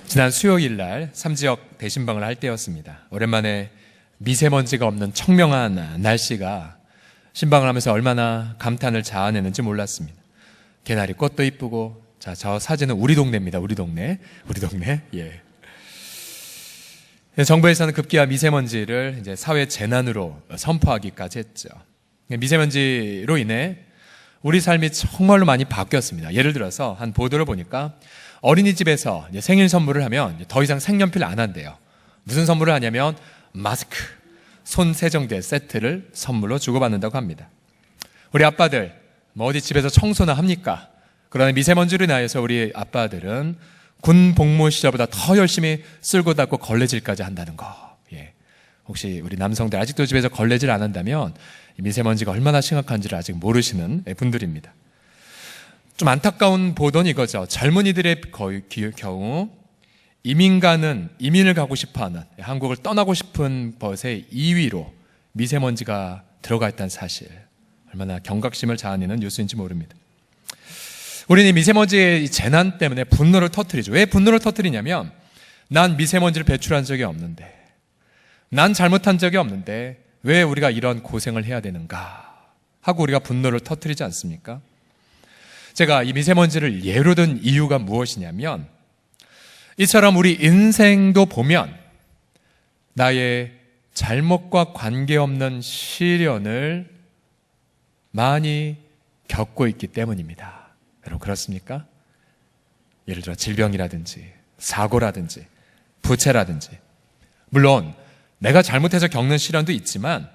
지난 수요일 날 삼지역 대신방을 할 때였습니다. 오랜만에 미세먼지가 없는 청명한 날씨가 신방을 하면서 얼마나 감탄을 자아내는지 몰랐습니다. 개나리 꽃도 이쁘고, 저 사진은 우리 동네입니다. 우리 동네. 정부에서는 급기야 미세먼지를 이제 사회 재난으로 선포하기까지 했죠. 미세먼지로 인해 우리 삶이 정말로 많이 바뀌었습니다. 예를 들어서 한 보도를 보니까 어린이집에서 이제 생일 선물을 하면 더 이상 색연필 안 한대요. 무슨 선물을 하냐면 마스크, 손 세정제 세트를 선물로 주고받는다고 합니다. 우리 아빠들 어디 집에서 청소나 합니까? 그러나 미세먼지로 인하여서 우리 아빠들은 군 복무 시절보다 더 열심히 쓸고 닦고 걸레질까지 한다는 거. 혹시 우리 남성들 아직도 집에서 걸레질 안 한다면 미세먼지가 얼마나 심각한지를 아직 모르시는 분들입니다. 좀 안타까운 보도는 이거죠. 젊은이들의 경우 이민을 가고 싶어하는, 한국을 떠나고 싶은 것의 2위로 미세먼지가 들어가 있다는 사실, 얼마나 경각심을 자아내는 뉴스인지 모릅니다. 우리는 이 미세먼지의 재난 때문에 분노를 터뜨리죠. 왜 분노를 터뜨리냐면, 난 미세먼지를 배출한 적이 없는데, 난 잘못한 적이 없는데 왜 우리가 이런 고생을 해야 되는가 하고 우리가 분노를 터뜨리지 않습니까? 제가 이 미세먼지를 예로 든 이유가 무엇이냐면, 이처럼 우리 인생도 보면 나의 잘못과 관계없는 시련을 많이 겪고 있기 때문입니다. 여러분 그렇습니까? 예를 들어 질병이라든지 사고라든지 부채라든지, 물론 내가 잘못해서 겪는 시련도 있지만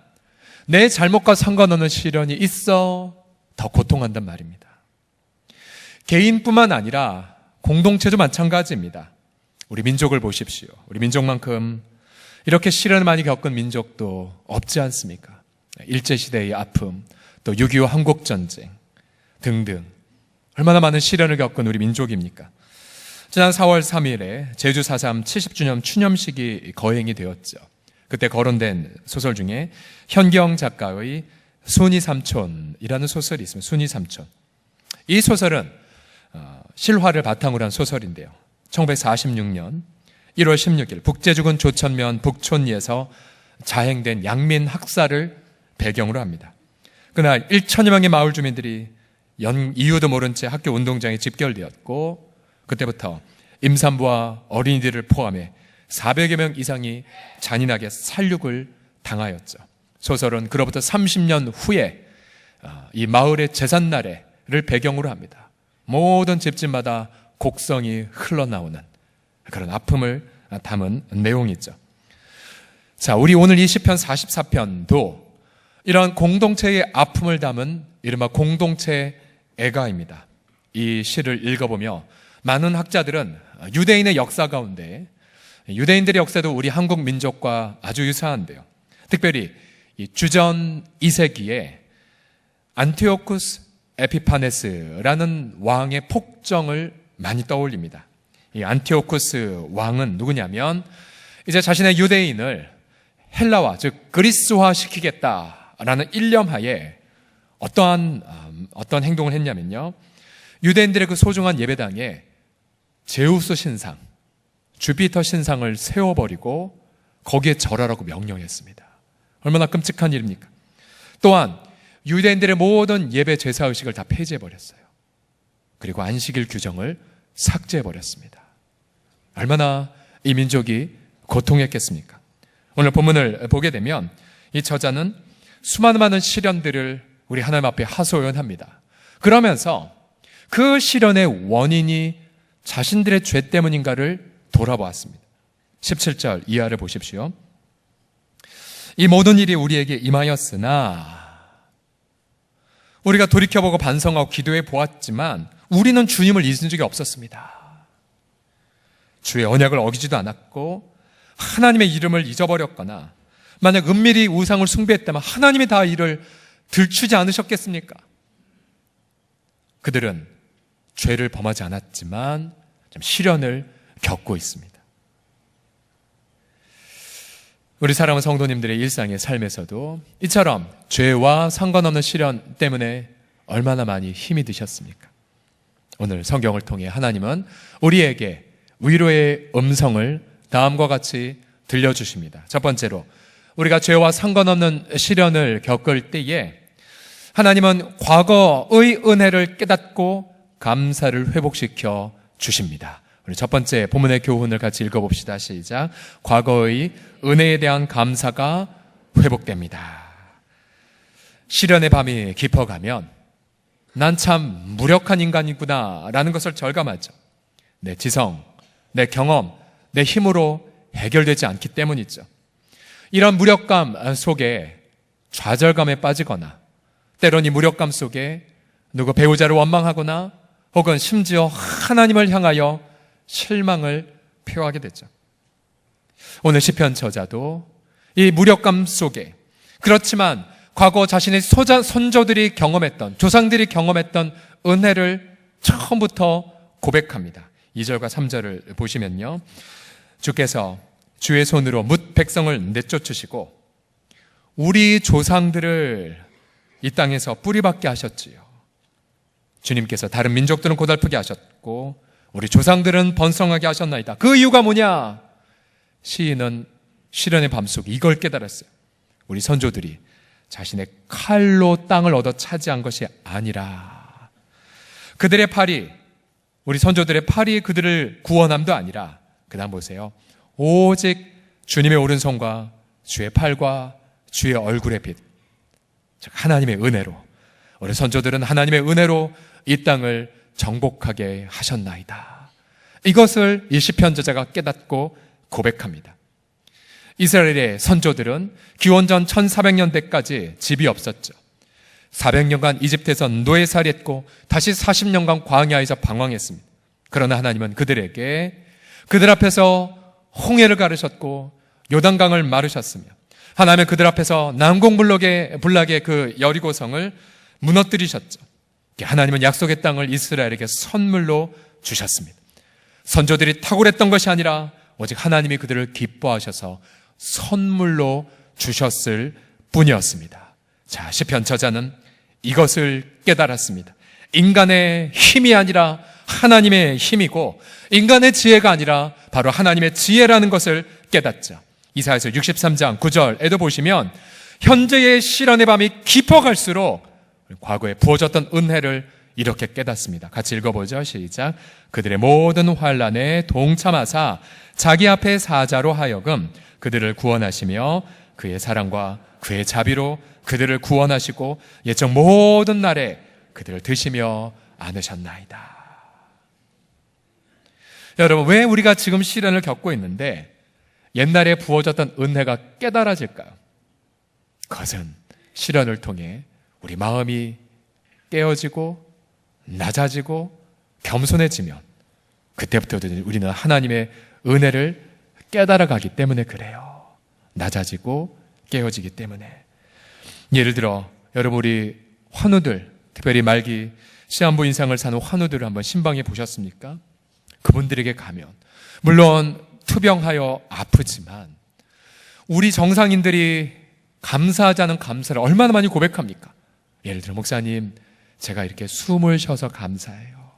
내 잘못과 상관없는 시련이 있어 더 고통한단 말입니다. 개인뿐만 아니라 공동체도 마찬가지입니다. 우리 민족을 보십시오. 우리 민족만큼 이렇게 시련을 많이 겪은 민족도 없지 않습니까? 일제시대의 아픔, 또 6.25 한국전쟁 등등 얼마나 많은 시련을 겪은 우리 민족입니까? 지난 4월 3일에 제주 4.3 70주년 추념식이 거행이 되었죠. 그때 거론된 소설 중에 현경 작가의 순이 삼촌이라는 소설이 있습니다. 순이 삼촌. 이 소설은 실화를 바탕으로 한 소설인데요. 1946년 1월 16일 북제주군 조천면 북촌리에서 자행된 양민 학살을 배경으로 합니다. 그날 1천여 명의 마을 주민들이 이유도 모른 채 학교 운동장에 집결되었고, 그때부터 임산부와 어린이들을 포함해 400여 명 이상이 잔인하게 살육을 당하였죠. 소설은 그로부터 30년 후에 이 마을의 제삿날을 배경으로 합니다. 모든 집집마다 곡성이 흘러나오는 그런 아픔을 담은 내용이죠. 자, 우리 오늘 이 시편 44편도 이런 공동체의 아픔을 담은 이른바 공동체 애가입니다. 이 시를 읽어보며 많은 학자들은 유대인의 역사 가운데, 유대인들의 역사도 우리 한국 민족과 아주 유사한데요. 특별히 이 주전 2세기에 안티오쿠스 에피파네스라는 왕의 폭정을 많이 떠올립니다. 이 안티오쿠스 왕은 누구냐면, 이제 자신의 유대인을 헬라화, 즉 그리스화 시키겠다라는 일념하에 어떤 행동을 했냐면요, 유대인들의 그 소중한 예배당에 제우스 신상, 주피터 신상을 세워버리고 거기에 절하라고 명령했습니다. 얼마나 끔찍한 일입니까? 또한 유대인들의 모든 예배 제사의식을 다 폐지해버렸어요. 그리고 안식일 규정을 삭제해버렸습니다. 얼마나 이 민족이 고통했겠습니까? 오늘 본문을 보게 되면 이 저자는 수많은 시련들을 우리 하나님 앞에 하소연합니다. 그러면서 그 시련의 원인이 자신들의 죄 때문인가를 돌아보았습니다. 17절 이하를 보십시오. 이 모든 일이 우리에게 임하였으나 우리가 돌이켜보고 반성하고 기도해 보았지만 우리는 주님을 잊은 적이 없었습니다. 주의 언약을 어기지도 않았고 하나님의 이름을 잊어버렸거나 만약 은밀히 우상을 숭배했다면 하나님이 다 이를 들추지 않으셨겠습니까? 그들은 죄를 범하지 않았지만 좀 시련을 겪고 있습니다. 우리 사랑하는 성도님들의 일상의 삶에서도 이처럼 죄와 상관없는 시련 때문에 얼마나 많이 힘이 드셨습니까? 오늘 성경을 통해 하나님은 우리에게 위로의 음성을 다음과 같이 들려주십니다. 첫 번째로, 우리가 죄와 상관없는 시련을 겪을 때에 하나님은 과거의 은혜를 깨닫고 감사를 회복시켜 주십니다. 우리 첫 번째 본문의 교훈을 같이 읽어봅시다. 시작. 과거의 은혜에 대한 감사가 회복됩니다. 시련의 밤이 깊어가면 난 참 무력한 인간이구나 라는 것을 절감하죠. 내 지성, 내 경험, 내 힘으로 해결되지 않기 때문이죠. 이런 무력감 속에 좌절감에 빠지거나 때론 이 무력감 속에 누구 배우자를 원망하거나 혹은 심지어 하나님을 향하여 실망을 표하게 되죠. 오늘 시편 저자도 이 무력감 속에, 그렇지만 과거 자신의 선조들이 경험했던, 조상들이 경험했던 은혜를 처음부터 고백합니다. 2절과 3절을 보시면요, 주께서 주의 손으로 뭇 백성을 내쫓으시고 우리 조상들을 이 땅에서 뿌리박게 하셨지요. 주님께서 다른 민족들은 고달프게 하셨고 우리 조상들은 번성하게 하셨나이다. 그 이유가 뭐냐? 시인은 시련의 밤속에 이걸 깨달았어요. 우리 선조들이 자신의 칼로 땅을 얻어 차지한 것이 아니라, 그들의 팔이, 우리 선조들의 팔이 그들을 구원함도 아니라, 그 다음 보세요, 오직 주님의 오른손과 주의 팔과 주의 얼굴의 빛, 즉 하나님의 은혜로, 우리 선조들은 하나님의 은혜로 이 땅을 정복하게 하셨나이다. 이것을 이 시편 저자가 깨닫고 고백합니다. 이스라엘의 선조들은 기원전 1400년대까지 집이 없었죠. 400년간 이집트에서 노예살이했고 다시 40년간 광야에서 방황했습니다. 그러나 하나님은 그들에게 그들 앞에서 홍해를 가르셨고 요단강을 마르셨으며 하나님은 그들 앞에서 난공불락의 그 여리고성을 무너뜨리셨죠. 하나님은 약속의 땅을 이스라엘에게 선물로 주셨습니다. 선조들이 탁월했던 것이 아니라 오직 하나님이 그들을 기뻐하셔서 선물로 주셨을 뿐이었습니다. 자, 시편 저자는 이것을 깨달았습니다. 인간의 힘이 아니라 하나님의 힘이고 인간의 지혜가 아니라 바로 하나님의 지혜라는 것을 깨닫죠. 이사야서 63장 9절에도 보시면 현재의 시련의 밤이 깊어갈수록 과거에 부어졌던 은혜를 이렇게 깨닫습니다. 같이 읽어보죠. 시작. 그들의 모든 환난에 동참하사 자기 앞에 사자로 하여금 그들을 구원하시며 그의 사랑과 그의 자비로 그들을 구원하시고 옛적 모든 날에 그들을 드시며 안으셨나이다. 여러분, 왜 우리가 지금 시련을 겪고 있는데 옛날에 부어졌던 은혜가 깨달아질까요? 그것은 시련을 통해 우리 마음이 깨어지고 낮아지고 겸손해지면 그때부터 우리는 하나님의 은혜를 깨달아가기 때문에 그래요. 낮아지고 깨어지기 때문에. 예를 들어 여러분, 우리 환우들, 특별히 말기 시한부 인상을 사는 환우들을 한번 신방해 보셨습니까? 그분들에게 가면 물론 투병하여 아프지만 우리 정상인들이 감사하지 않은 감사를 얼마나 많이 고백합니까? 예를 들어, 목사님, 제가 이렇게 숨을 쉬어서 감사해요.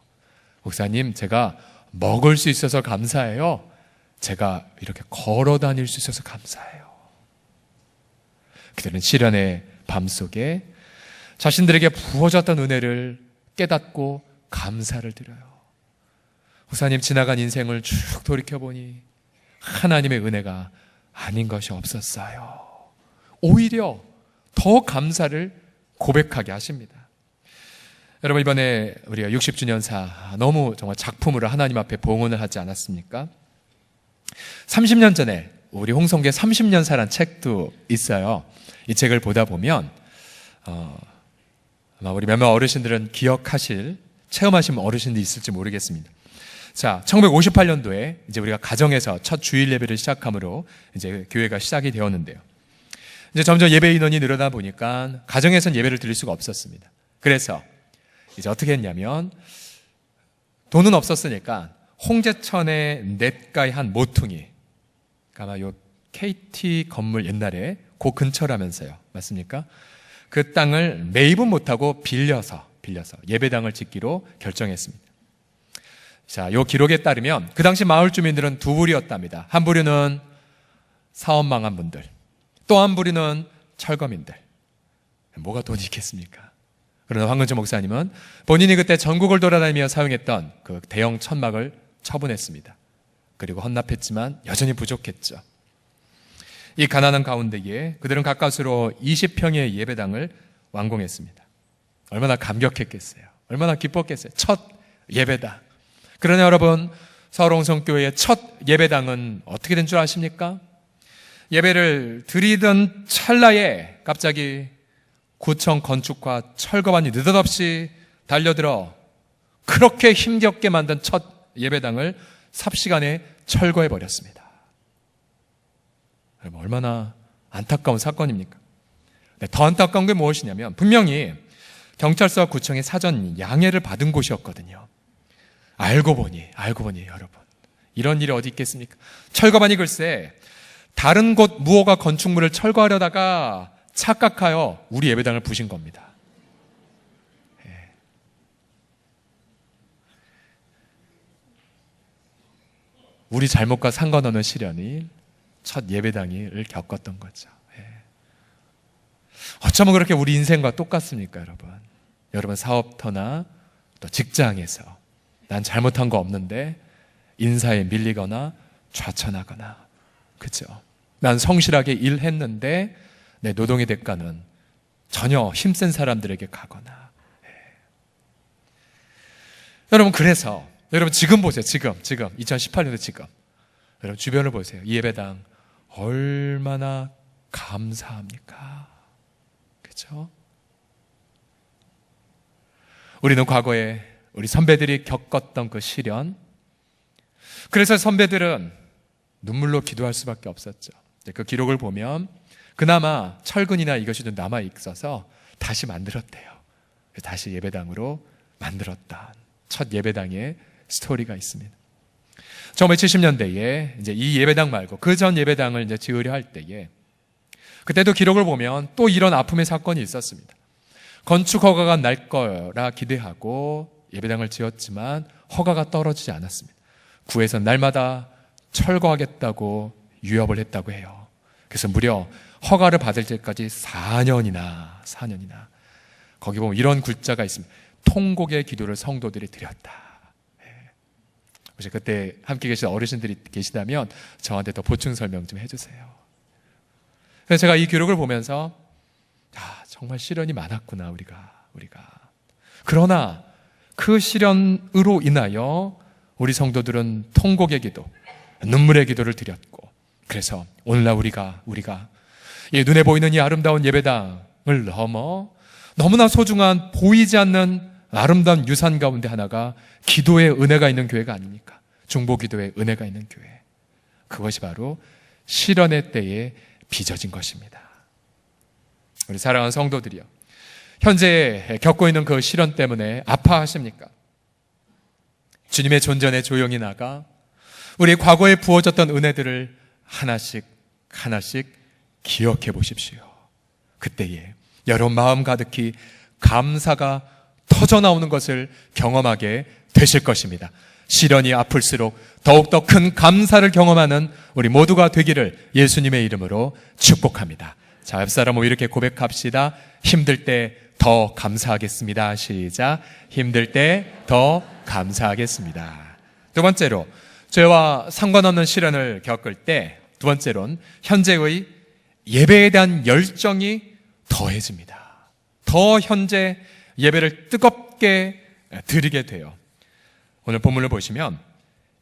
목사님, 제가 먹을 수 있어서 감사해요. 제가 이렇게 걸어 다닐 수 있어서 감사해요. 그들은 시련의 밤속에 자신들에게 부어졌던 은혜를 깨닫고 감사를 드려요. 목사님, 지나간 인생을 쭉 돌이켜보니 하나님의 은혜가 아닌 것이 없었어요. 오히려 더 감사를 고백하게 하십니다. 여러분, 이번에 우리가 60주년사 너무 정말 작품으로 하나님 앞에 봉헌을 하지 않았습니까? 30년 전에 우리 홍성계 30년사란 책도 있어요. 이 책을 보다 보면 아마 우리 몇몇 어르신들은 기억하실, 체험하신 어르신도 있을지 모르겠습니다. 자, 1958년도에 이제 우리가 가정에서 첫 주일 예배를 시작함으로 이제 교회가 시작이 되었는데요. 이제 점점 예배 인원이 늘어나 보니까 가정에서는 예배를 드릴 수가 없었습니다. 그래서 이제 어떻게 했냐면 돈은 없었으니까 홍제천의 냇가의 한 모퉁이, 아마 요 KT 건물 옛날에 그 근처라면서요. 맞습니까? 그 땅을 매입은 못하고 빌려서 예배당을 짓기로 결정했습니다. 자, 요 기록에 따르면 그 당시 마을 주민들은 두 부류였답니다. 한 부류는 사업 망한 분들, 또 한 부류는 철거민들. 뭐가 돈이 있겠습니까? 그러나 황근주 목사님은 본인이 그때 전국을 돌아다니며 사용했던 그 대형 천막을 처분했습니다. 그리고 헌납했지만 여전히 부족했죠. 이 가난한 가운데에 그들은 가까스로 20평의 예배당을 완공했습니다. 얼마나 감격했겠어요. 얼마나 기뻤겠어요. 첫 예배당. 그러나 여러분, 서울홍성교회의 첫 예배당은 어떻게 된 줄 아십니까? 예배를 드리던 찰나에 갑자기 구청 건축과 철거반이 느닷없이 달려들어 그렇게 힘겹게 만든 첫 예배당을 삽시간에 철거해버렸습니다. 얼마나 안타까운 사건입니까? 네, 더 안타까운 게 무엇이냐면 분명히 경찰서와 구청의 사전 양해를 받은 곳이었거든요. 알고 보니 여러분, 이런 일이 어디 있겠습니까? 철거반이 글쎄 다른 곳 무허가 건축물을 철거하려다가 착각하여 우리 예배당을 부신 겁니다. 예. 우리 잘못과 상관없는 시련이 첫 예배당을 겪었던 거죠. 예. 어쩌면 그렇게 우리 인생과 똑같습니까, 여러분? 여러분 사업터나 또 직장에서 난 잘못한 거 없는데 인사에 밀리거나 좌천하거나, 그렇죠? 난 성실하게 일했는데 내 노동의 대가는 전혀 힘센 사람들에게 가거나. 예. 여러분, 그래서 여러분 지금 보세요. 지금 2018년도 지금 여러분 주변을 보세요. 이 예배당 얼마나 감사합니까? 그렇죠? 우리는 과거에 우리 선배들이 겪었던 그 시련, 그래서 선배들은 눈물로 기도할 수밖에 없었죠. 그 기록을 보면 그나마 철근이나 이것이 좀 남아 있어서 다시 만들었대요. 다시 예배당으로 만들었다. 첫 예배당의 스토리가 있습니다. 1970년대에 이제 이 예배당 말고 그 전 예배당을 이제 지으려 할 때에 그때도 기록을 보면 또 이런 아픔의 사건이 있었습니다. 건축 허가가 날 거라 기대하고 예배당을 지었지만 허가가 떨어지지 않았습니다. 구에서 날마다 철거하겠다고 유협을 했다고 해요. 그래서 무려 허가를 받을 때까지 4년이나 거기 보면 이런 글자가 있습니다. 통곡의 기도를 성도들이 드렸다. 혹시 그때 함께 계신 어르신들이 계시다면 저한테 더 보충 설명 좀 해주세요. 그래서 제가 이 기록을 보면서 정말 시련이 많았구나 우리가. 그러나 그 시련으로 인하여 우리 성도들은 통곡의 기도, 눈물의 기도를 드렸고, 그래서 오늘날 우리가 이 눈에 보이는 이 아름다운 예배당을 넘어 너무나 소중한 보이지 않는 아름다운 유산 가운데 하나가 기도의 은혜가 있는 교회가 아닙니까? 중보기도의 은혜가 있는 교회. 그것이 바로 시련의 때에 빚어진 것입니다. 우리 사랑하는 성도들이요, 현재 겪고 있는 그 시련 때문에 아파하십니까? 주님의 존전에 조용히 나가 우리 과거에 부어졌던 은혜들을 하나씩 기억해 보십시오. 그때에 여러분 마음 가득히 감사가 터져나오는 것을 경험하게 되실 것입니다. 시련이 아플수록 더욱더 큰 감사를 경험하는 우리 모두가 되기를 예수님의 이름으로 축복합니다. 자, 옆사람 이렇게 고백합시다. 힘들 때 더 감사하겠습니다. 시작. 힘들 때 더 감사하겠습니다. 두 번째로, 죄와 상관없는 시련을 겪을 때 두 번째로는 현재의 예배에 대한 열정이 더해집니다. 더 현재 예배를 뜨겁게 드리게 돼요. 오늘 본문을 보시면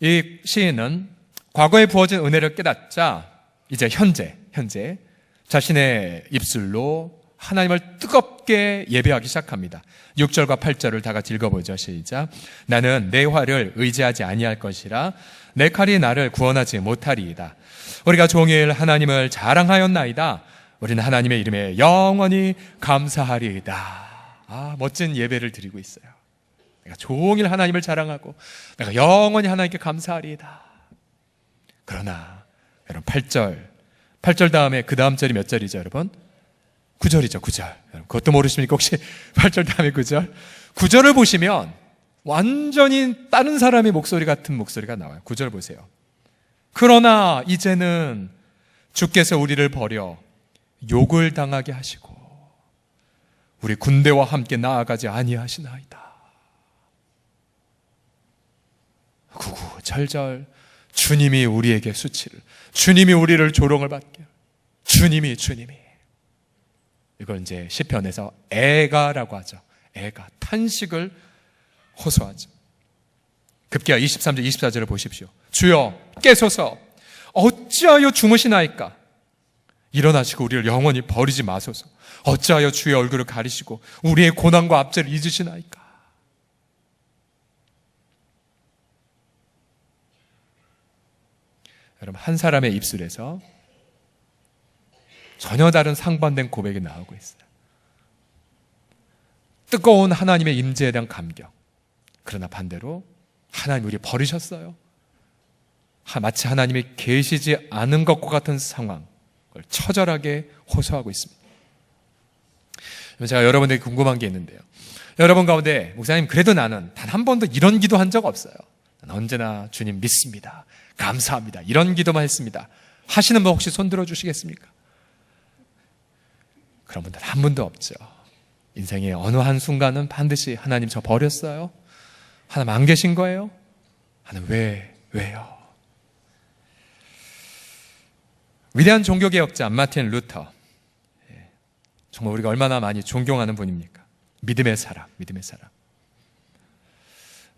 이 시인은 과거에 부어진 은혜를 깨닫자 이제 현재 자신의 입술로 하나님을 뜨겁게 예배하기 시작합니다. 6절과 8절을 다 같이 읽어보죠. 시작. 나는 내 활을 의지하지 아니할 것이라 내 칼이 나를 구원하지 못하리이다. 우리가 종일 하나님을 자랑하였나이다. 우리는 하나님의 이름에 영원히 감사하리이다. 멋진 예배를 드리고 있어요. 내가 종일 하나님을 자랑하고 내가 영원히 하나님께 감사하리이다. 그러나 여러분 8절 다음에 그 다음 절이 몇 절이죠, 여러분? 9절이죠, 9절. 그것도 모르십니까? 혹시 8절 다음에 9절? 9절을 보시면 완전히 다른 사람의 목소리 같은 목소리가 나와요. 9절 보세요. 그러나 이제는 주께서 우리를 버려 욕을 당하게 하시고 우리 군대와 함께 나아가지 아니하시나이다. 구구절절 주님이 우리에게 수치를, 주님이 우리를 조롱을 받게, 주님이 이걸 이제 시편에서 애가라고 하죠. 애가 탄식을 호소하죠. 급기야 23절 24절을 보십시오. 주여 깨소서 어찌하여 주무시나이까? 일어나시고 우리를 영원히 버리지 마소서. 어찌하여 주의 얼굴을 가리시고 우리의 고난과 압제를 잊으시나이까? 여러분, 한 사람의 입술에서 전혀 다른 상반된 고백이 나오고 있어요. 뜨거운 하나님의 임재에 대한 감격. 그러나 반대로 하나님 우리 버리셨어요. 마치 하나님이 계시지 않은 것과 같은 상황을 처절하게 호소하고 있습니다. 제가 여러분에게 궁금한 게 있는데요. 여러분 가운데 목사님 그래도 나는 단 한 번도 이런 기도 한 적 없어요. 난 언제나 주님 믿습니다. 감사합니다. 이런 기도만 했습니다. 하시는 분 혹시 손 들어주시겠습니까? 그런 분들 한 분도 없죠. 인생의 어느 한순간은 반드시 하나님 저 버렸어요? 하나님 안 계신 거예요? 하나님 왜요? 위대한 종교개혁자 마틴 루터, 정말 우리가 얼마나 많이 존경하는 분입니까? 믿음의 사람.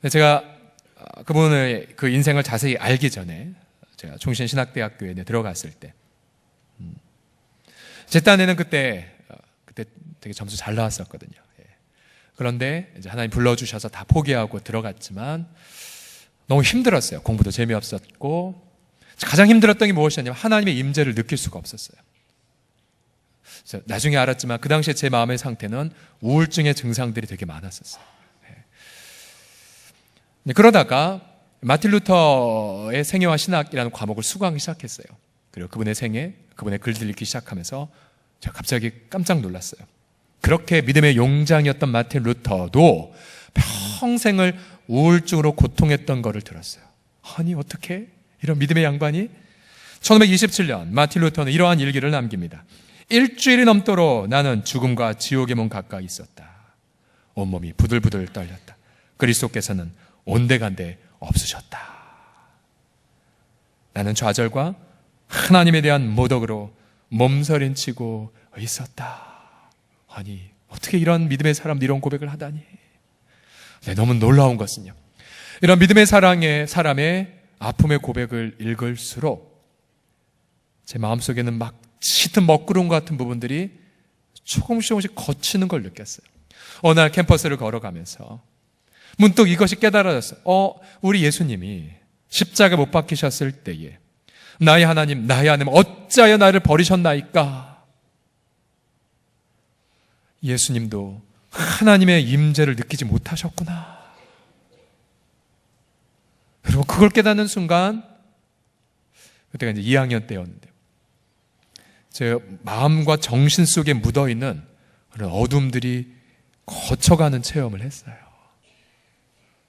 제가 그분의 그 인생을 자세히 알기 전에 제가 총신신학대학교에 들어갔을 때 제 딴에는 그때 되게 점수 잘 나왔었거든요. 그런데 이제 하나님 불러주셔서 다 포기하고 들어갔지만 너무 힘들었어요. 공부도 재미없었고 가장 힘들었던 게 무엇이었냐면 하나님의 임재를 느낄 수가 없었어요. 그래서 나중에 알았지만 그 당시에 제 마음의 상태는 우울증의 증상들이 되게 많았었어요. 그러다가 마틴 루터의 생애와 신학이라는 과목을 수강하기 시작했어요. 그리고 그분의 생애, 그분의 글들 읽기 시작하면서 제가 갑자기 깜짝 놀랐어요. 그렇게 믿음의 용장이었던 마틴 루터도 평생을 우울증으로 고통했던 것을 들었어요. 아니 어떻게 이런 믿음의 양반이? 1527년 마틴 루터는 이러한 일기를 남깁니다. 일주일이 넘도록 나는 죽음과 지옥의 문 가까이 있었다. 온몸이 부들부들 떨렸다. 그리스도께서는 온데간데 없으셨다. 나는 좌절과 하나님에 대한 모독으로 몸서린치고 있었다. 아니 어떻게 이런 믿음의 사람들이 이런 고백을 하다니. 너무 놀라운 것은요, 이런 믿음의 사람의 아픔의 고백을 읽을수록 제 마음속에는 막 짙은 먹구름 같은 부분들이 조금씩 거치는 걸 느꼈어요. 어느 날 캠퍼스를 걸어가면서 문득 이것이 깨달아졌어요. 우리 예수님이 십자가에 못 박히셨을 때에 나의 하나님 어찌하여 나를 버리셨나이까? 예수님도 하나님의 임재를 느끼지 못하셨구나. 여러분, 그걸 깨닫는 순간, 그때가 이제 2학년 때였는데 제 마음과 정신 속에 묻어있는 그런 어둠들이 거쳐가는 체험을 했어요.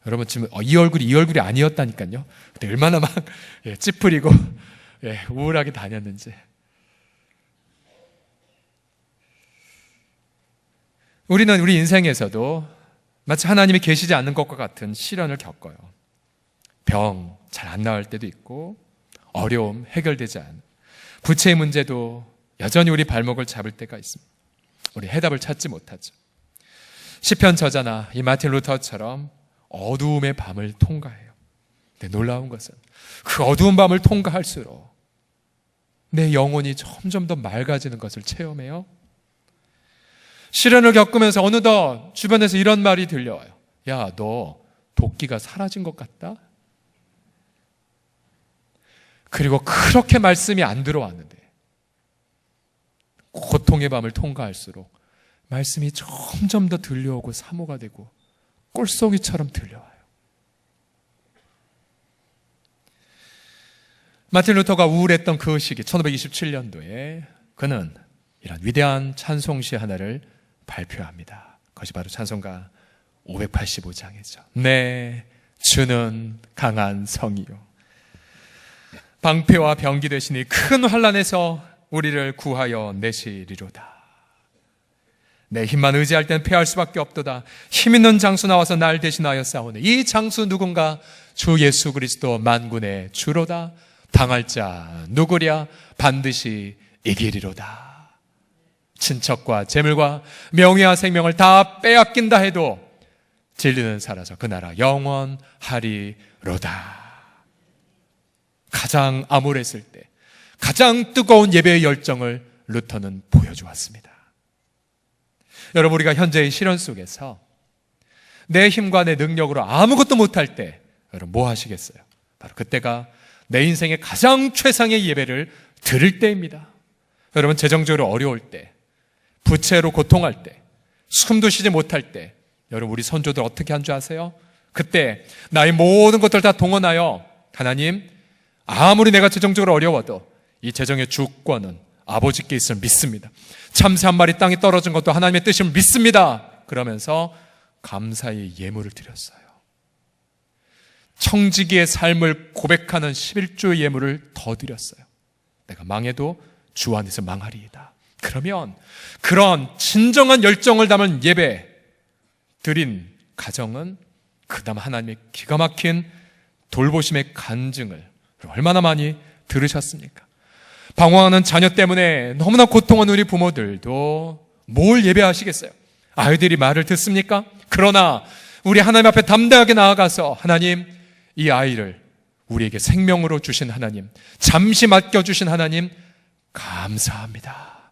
여러분 지금 이 얼굴이 아니었다니까요. 그때 얼마나 막 찌푸리고 우울하게 다녔는지. 우리는 우리 인생에서도 마치 하나님이 계시지 않는 것과 같은 시련을 겪어요. 병 잘 안 나을 때도 있고, 어려움 해결되지 않은 부채의 문제도 여전히 우리 발목을 잡을 때가 있습니다. 우리 해답을 찾지 못하죠. 시편 저자나 이 마틴 루터처럼 어두움의 밤을 통과해요. 근데 놀라운 것은 그 어두운 밤을 통과할수록 내 영혼이 점점 더 맑아지는 것을 체험해요. 시련을 겪으면서 어느덧 주변에서 이런 말이 들려와요. 야, 너 도끼가 사라진 것 같다? 그리고 그렇게 말씀이 안 들어왔는데 고통의 밤을 통과할수록 말씀이 점점 더 들려오고 사모가 되고 꿀송이처럼 들려와요. 마틴 루터가 우울했던 그 시기 1527년도에 그는 이런 위대한 찬송시 하나를 발표합니다. 그것이 바로 찬송가 585장이죠. 네, 주는 강한 성이요. 방패와 병기 되시니 큰 환난에서 우리를 구하여 내시리로다. 내 힘만 의지할 땐 패할 수밖에 없도다. 힘 있는 장수 나와서 날 대신하여 싸우네. 이 장수 누군가? 주 예수 그리스도 만군의 주로다. 당할 자 누구랴? 반드시 이기리로다. 친척과 재물과 명예와 생명을 다 빼앗긴다 해도 진리는 사라져 그 나라 영원하리로다. 가장 암울했을 때 가장 뜨거운 예배의 열정을 루터는 보여주었습니다. 여러분, 우리가 현재의 시련 속에서 내 힘과 내 능력으로 아무것도 못할 때 여러분 뭐 하시겠어요? 바로 그때가 내 인생의 가장 최상의 예배를 드릴 때입니다. 여러분, 재정적으로 어려울 때, 부채로 고통할 때, 숨도 쉬지 못할 때, 여러분 우리 선조들 어떻게 한 줄 아세요? 그때 나의 모든 것들 다 동원하여 하나님, 아무리 내가 재정적으로 어려워도 이 재정의 주권은 아버지께 있음을 믿습니다. 참새 한 마리 땅에 떨어진 것도 하나님의 뜻임을 믿습니다. 그러면서 감사의 예물을 드렸어요. 청지기의 삶을 고백하는 11조의 예물을 더 드렸어요. 내가 망해도 주 안에서 망하리이다. 그러면 그런 진정한 열정을 담은 예배 드린 가정은 그다음 하나님의 기가 막힌 돌보심의 간증을 얼마나 많이 들으셨습니까? 방황하는 자녀 때문에 너무나 고통한 우리 부모들도 뭘 예배하시겠어요? 아이들이 말을 듣습니까? 그러나 우리 하나님 앞에 담대하게 나아가서 하나님, 이 아이를 우리에게 생명으로 주신 하나님, 잠시 맡겨주신 하나님 감사합니다.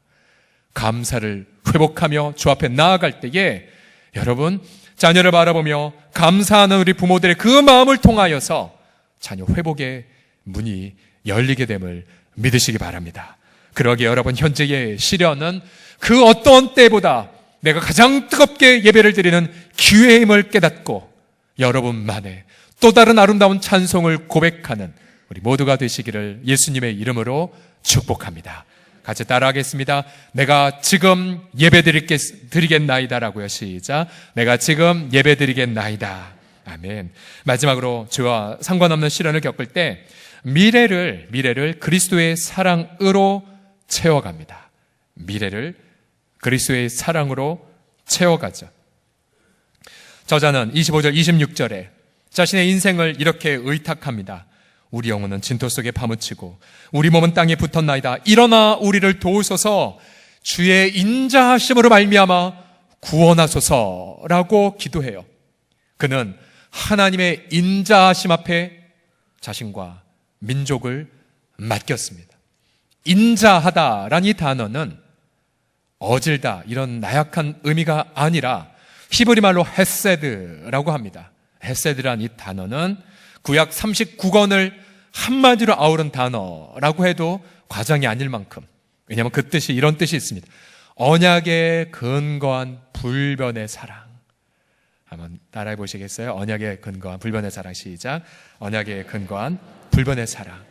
감사를 회복하며 주 앞에 나아갈 때에 여러분, 자녀를 바라보며 감사하는 우리 부모들의 그 마음을 통하여서 자녀 회복의 문이 열리게 됨을 믿으시기 바랍니다. 그러기에 여러분, 현재의 시련은 그 어떤 때보다 내가 가장 뜨겁게 예배를 드리는 기회의 힘을 깨닫고 여러분만의 또 다른 아름다운 찬송을 고백하는 우리 모두가 되시기를 예수님의 이름으로 축복합니다. 같이 따라하겠습니다. 내가 지금 예배 드리겠나이다라고요. 시작. 내가 지금 예배 드리겠나이다. 아멘. 마지막으로 저와 상관없는 시련을 겪을 때 미래를 그리스도의 사랑으로 채워갑니다. 미래를 그리스도의 사랑으로 채워가죠. 저자는 25절, 26절에 자신의 인생을 이렇게 의탁합니다. 우리 영혼은 진토 속에 파묻히고 우리 몸은 땅에 붙었나이다. 일어나 우리를 도우소서. 주의 인자하심으로 말미암아 구원하소서라고 기도해요. 그는 하나님의 인자하심 앞에 자신과 민족을 맡겼습니다. 인자하다라는 이 단어는 어질다 이런 나약한 의미가 아니라 히브리 말로 헤세드라고 합니다. 헤세드란 이 단어는 구약 39권을 한마디로 아우른 단어라고 해도 과장이 아닐 만큼, 왜냐하면 그 뜻이 이런 뜻이 있습니다. 언약에 근거한 불변의 사랑. 한번 따라해 보시겠어요? 언약에 근거한 불변의 사랑. 시작. 언약에 근거한 불변의 사랑.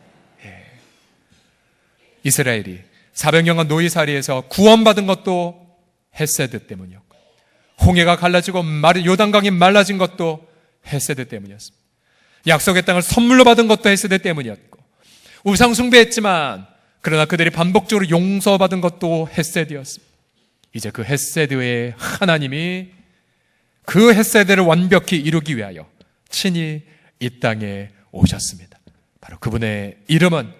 예. 이스라엘이 400년간 노이살이에서 구원받은 것도 헤세드 때문이었고, 홍해가 갈라지고 요단강이 말라진 것도 헤세드 때문이었습니다. 약속의 땅을 선물로 받은 것도 헤세드 때문이었고, 우상 숭배했지만 그러나 그들이 반복적으로 용서받은 것도 헤세드였습니다. 이제 그 헤세드의 하나님이 그 헤세드를 완벽히 이루기 위하여 친히 이 땅에 오셨습니다. 바로 그분의 이름은,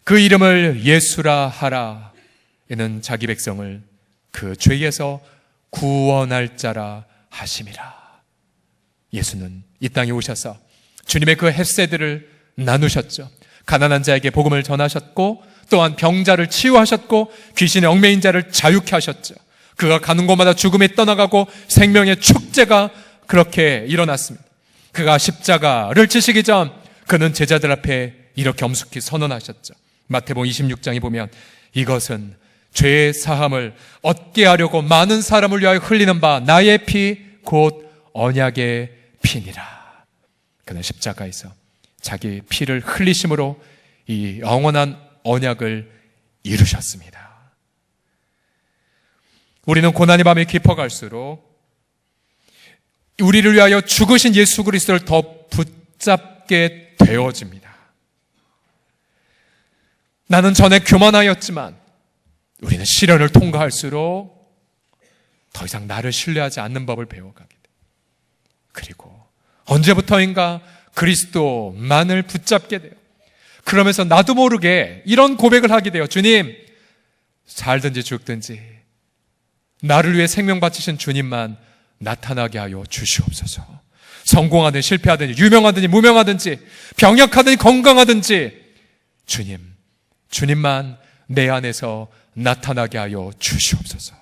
그 이름을 예수라 하라. 이는 자기 백성을 그 죄에서 구원할 자라 하심이라. 예수는 이 땅에 오셔서 주님의 그 헤세드를 나누셨죠. 가난한 자에게 복음을 전하셨고, 또한 병자를 치유하셨고, 귀신의 얽매인 자를 자유케 하셨죠. 그가 가는 곳마다 죽음이 떠나가고 생명의 축제가 그렇게 일어났습니다. 그가 십자가를 지시기 전 그는 제자들 앞에 이렇게 엄숙히 선언하셨죠. 마태복음 26장에 보면 이것은 죄의 사함을 얻게 하려고 많은 사람을 위하여 흘리는 바 나의 피 곧 언약의 피니라. 그는 십자가에서 자기 피를 흘리심으로 이 영원한 언약을 이루셨습니다. 우리는 고난의 밤이 깊어갈수록 우리를 위하여 죽으신 예수 그리스도를 더 붙잡게 되어집니다. 나는 전에 교만하였지만 우리는 시련을 통과할수록 더 이상 나를 신뢰하지 않는 법을 배워가게 돼. 그리고 언제부터인가 그리스도만을 붙잡게 돼요. 그러면서 나도 모르게 이런 고백을 하게 돼요. 주님, 살든지 죽든지 나를 위해 생명 바치신 주님만 나타나게 하여 주시옵소서. 성공하든 실패하든지 유명하든지 무명하든지 병약하든지 건강하든지 주님만 내 안에서 나타나게 하여 주시옵소서.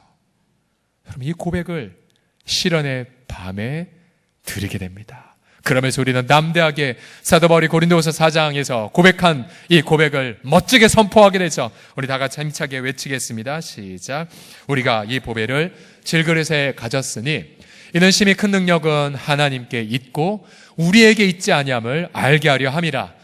여러분, 이 고백을 시련의 밤에 드리게 됩니다. 그러면서 우리는 담대하게 사도 바울이 고린도후서 4장에서 고백한 이 고백을 멋지게 선포하게 되죠. 우리 다 같이 힘차게 외치겠습니다. 시작. 우리가 이 보배를 질그릇에 가졌으니 이는 심히 큰 능력은 하나님께 있고 우리에게 있지 아니함을 알게 하려 함이라.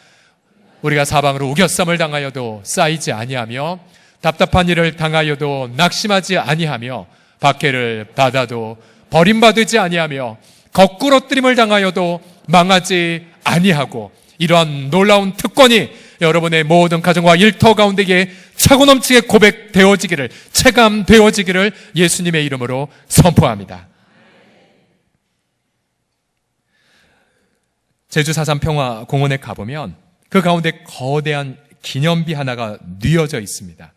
우리가 사방으로 우겨쌈을 당하여도 쌓이지 아니하며 답답한 일을 당하여도 낙심하지 아니하며 박해를 받아도 버림받지 아니하며 거꾸러뜨림을 당하여도 망하지 아니하고 이러한 놀라운 특권이 여러분의 모든 가정과 일터 가운데에 차고 넘치게 고백되어지기를, 체감되어지기를 예수님의 이름으로 선포합니다. 제주 4.3 평화공원에 가보면 그 가운데 거대한 기념비 하나가 뉘어져 있습니다.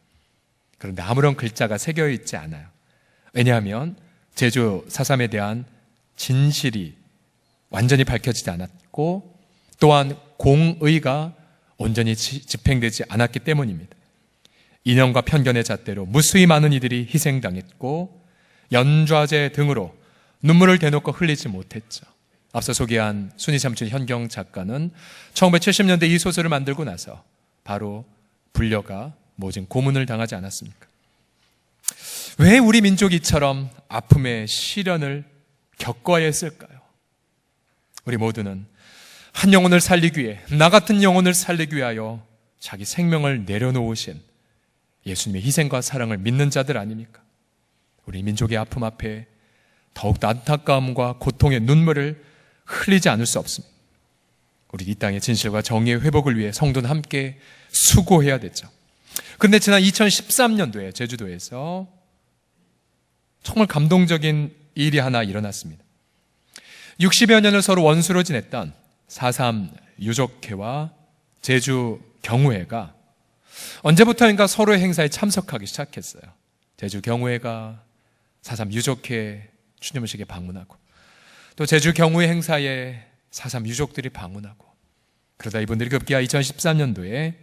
그런데 아무런 글자가 새겨 있지 않아요. 왜냐하면 제주 4.3에 대한 진실이 완전히 밝혀지지 않았고 또한 공의가 온전히 집행되지 않았기 때문입니다. 이념과 편견의 잣대로 무수히 많은 이들이 희생당했고 연좌제 등으로 눈물을 대놓고 흘리지 못했죠. 앞서 소개한 순이삼촌 현경 작가는 1970년대 이 소설을 만들고 나서 바로 불려가 모진 고문을 당하지 않았습니까? 왜 우리 민족이 이처럼 아픔의 시련을 겪어야 했을까요? 우리 모두는 한 영혼을 살리기 위해, 나 같은 영혼을 살리기 위하여 자기 생명을 내려놓으신 예수님의 희생과 사랑을 믿는 자들 아닙니까? 우리 민족의 아픔 앞에 더욱더 안타까움과 고통의 눈물을 흘리지 않을 수 없습니다. 우리 이 땅의 진실과 정의의 회복을 위해 성도는 함께 수고해야 되죠. 그런데 지난 2013년도에 제주도에서 정말 감동적인 일이 하나 일어났습니다. 60여 년을 서로 원수로 지냈던 4.3 유족회와 제주 경우회가 언제부터인가 서로의 행사에 참석하기 시작했어요. 제주 경우회가 4.3 유족회 추념식에 방문하고 또 제주 경우회 행사에 4.3 유족들이 방문하고 그러다 이분들이 급기야 2013년도에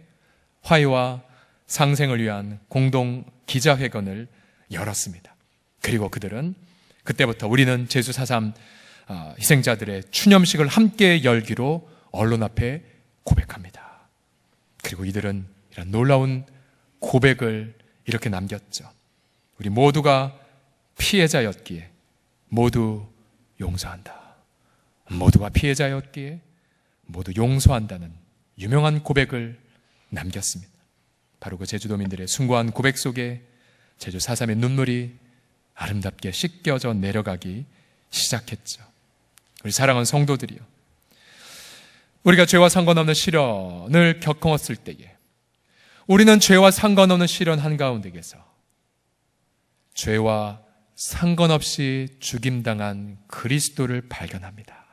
화해와 상생을 위한 공동 기자회견을 열었습니다. 그리고 그들은 그때부터 우리는 제주 4.3 희생자들의 추념식을 함께 열기로 언론 앞에 고백합니다. 그리고 이들은 이런 놀라운 고백을 이렇게 남겼죠. 우리 모두가 피해자였기에 모두 용서한다. 모두가 피해자였기에 모두 용서한다는 유명한 고백을 남겼습니다. 바로 그 제주도민들의 숭고한 고백 속에 제주 4.3의 눈물이 아름답게 씻겨져 내려가기 시작했죠. 우리 사랑하는 성도들이요, 우리가 죄와 상관없는 시련을 겪었을 때에 우리는 죄와 상관없는 시련 한가운데에서 죄와 상관없이 죽임당한 그리스도를 발견합니다.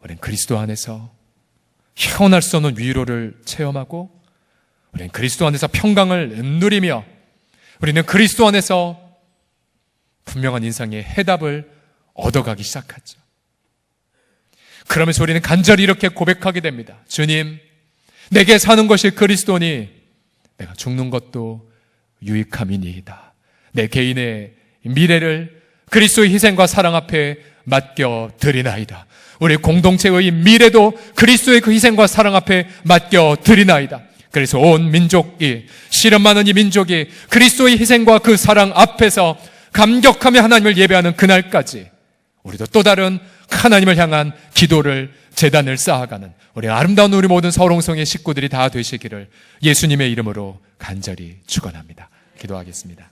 우리는 그리스도 안에서 형언할 수 없는 위로를 체험하고 우리는 그리스도 안에서 평강을 누리며 우리는 그리스도 안에서 분명한 인생의 해답을 얻어가기 시작하죠. 그러면서 우리는 간절히 이렇게 고백하게 됩니다. 주님, 내게 사는 것이 그리스도니 내가 죽는 것도 유익함이니이다. 내 개인의 미래를 그리스도의 희생과 사랑 앞에 맡겨드리나이다. 우리 공동체의 미래도 그리스도의 그 희생과 사랑 앞에 맡겨드리나이다. 그래서 온 민족이, 시련 많은 이 민족이 그리스도의 희생과 그 사랑 앞에서 감격하며 하나님을 예배하는 그날까지 우리도 또 다른 하나님을 향한 기도를, 제단을 쌓아가는 우리 아름다운 우리 모든 서롱성의 식구들이 다 되시기를 예수님의 이름으로 간절히 축원합니다. 기도하겠습니다.